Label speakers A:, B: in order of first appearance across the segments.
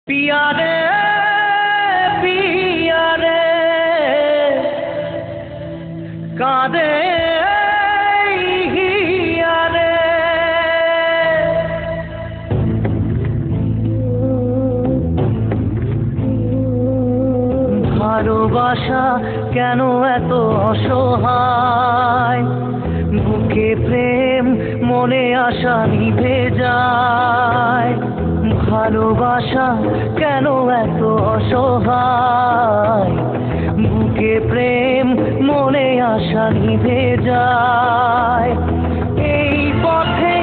A: पिया रे पिया रे कादे हिया रे ভালোবাসা কেন এত অসহায় বুকে প্রেম মনে আশা নিভে যায় ভালোবাসা কেন এত অসহায় বুকে প্রেম মনে আশা নিভে যায় এই পথে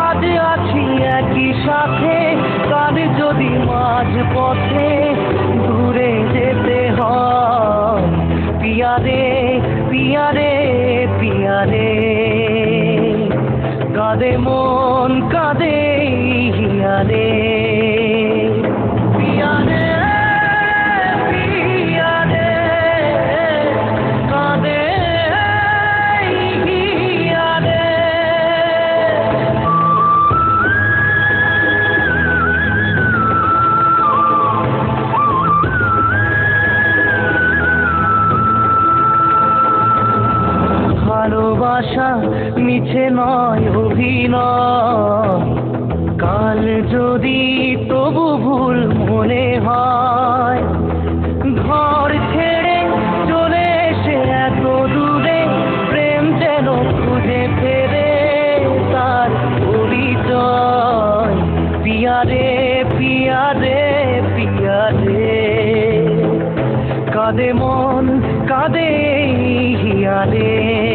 A: আজ আছি একই সাথে কাল যদি মাঝ পথে দূরে যেতে হয় পিয়া রে পিয়া রে পিয়া রে কাঁদে মন কাঁদে হিয়া রে পিয়া রে পিয়া রে কাঁদে হিয়া রে ভালোবাসা মিছে নয় অভিনয় কাল যদি তবু ভুল মনে হয় ঘর ছেড়ে চলে এসে এত দূরে প্রেম যেন খুঁজে ফেরে তার পরিচয় পিয়া রে পিয়া রে পিয়া রে কাঁদে মন কাঁদে হিয়া রে